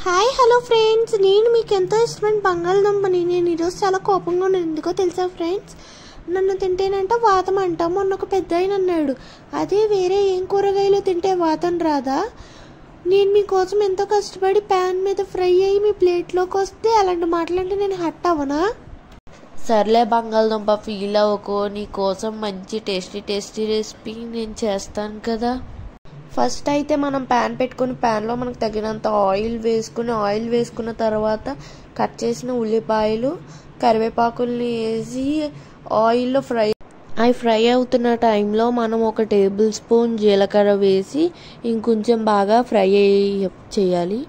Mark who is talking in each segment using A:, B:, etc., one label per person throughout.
A: Hi hello friends, నేను మీకు ఎంతో ఇష్టమైన బంగాళదుంపని నేను ఈరోజు చాలా కోపంగా ఉన్నాను. ఎందుకో తెలుసా ఫ్రెండ్స్, నన్ను తింటేనంట వాతం అంట. మొన్న ఒక పెద్ద ఆయన అన్నాడు, అదే వేరే ఏం కూరగాయలు తింటే వాతం రాదా? నేను మీకోసం ఎంతో కష్టపడి ప్యాన్ మీద ఫ్రై అయ్యి మీ ప్లేట్లోకి వస్తే అలాంటి మాటలంటే నేను హట్ అవ్వనా?
B: సర్లే బంగాళదుంప, ఫీల్ అవ్వకు. నీ కోసం మంచి టేస్టీ రెసిపీ నేను చేస్తాను కదా. ఫస్ట్ అయితే మనం ప్యాన్ పెట్టుకుని ప్యాన్లో మనకు తగినంత ఆయిల్ వేసుకున్న తర్వాత కట్ చేసిన ఉల్లిపాయలు, కరివేపాకుల్ని వేసి ఆయిల్లో ఫ్రై అవుతున్న టైంలో మనం 1 టేబుల్ స్పూన్ జీలకర్ర వేసి ఇంకొంచెం బాగా ఫ్రై చేయాలి.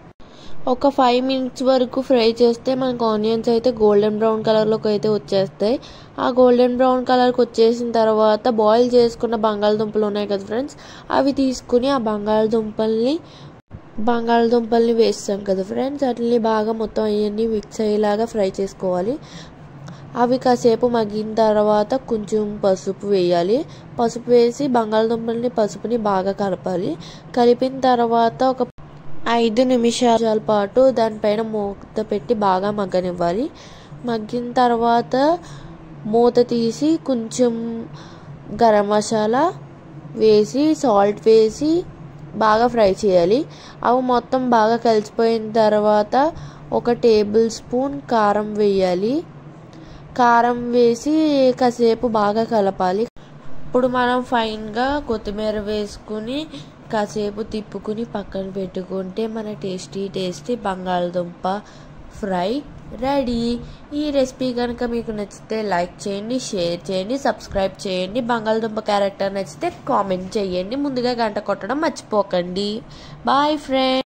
B: ఒక 5 మినిట్స్ వరకు ఫ్రై చేస్తే మనకు ఆనియన్స్ అయితే గోల్డెన్ బ్రౌన్ కలర్లోకి అయితే వచ్చేస్తాయి. ఆ గోల్డెన్ బ్రౌన్ కలర్కి వచ్చేసిన తర్వాత బాయిల్ చేసుకున్న బంగాళదుంపలు ఉన్నాయి కదా ఫ్రెండ్స్, అవి తీసుకుని ఆ బంగాళదుంపల్ని వేస్తాం కదా ఫ్రెండ్స్, వాటిని బాగా మొత్తం అవన్నీ మిక్స్ అయ్యేలాగా ఫ్రై చేసుకోవాలి. అవి కాసేపు మగ్గిన తర్వాత కొంచెం పసుపు వేయాలి. పసుపు వేసి బంగాళదుంపల్ని పసుపుని బాగా కలపాలి. కలిపిన తర్వాత ఒక 5 నిమిషాల పాటు దానిపైన మూత పెట్టి బాగా మగ్గనివ్వాలి. మగ్గిన తర్వాత మూత తీసి కొంచెం గరం మసాలా వేసి సాల్ట్ వేసి బాగా ఫ్రై చేయాలి. అవి మొత్తం బాగా కలిసిపోయిన తర్వాత 1 టేబుల్ స్పూన్ కారం వేయాలి. కారం వేసి కాసేపు బాగా కలపాలి. ఇప్పుడు మనం ఫైన్గా కొత్తిమీర వేసుకుని కాసేపు తిప్పుకుని పక్కన పెట్టుకుంటే మన టేస్టీ బంగాళదుంప ఫ్రై రెడీ. ఈ రెసిపీ కనుక మీకు నచ్చితే లైక్ చేయండి, షేర్ చేయండి, సబ్స్క్రైబ్ చేయండి. బంగాళదుంప క్యారెక్టర్ నచ్చితే కామెంట్ చేయండి. ముందుగా గంట కొట్టడం మర్చిపోకండి. Bye friends.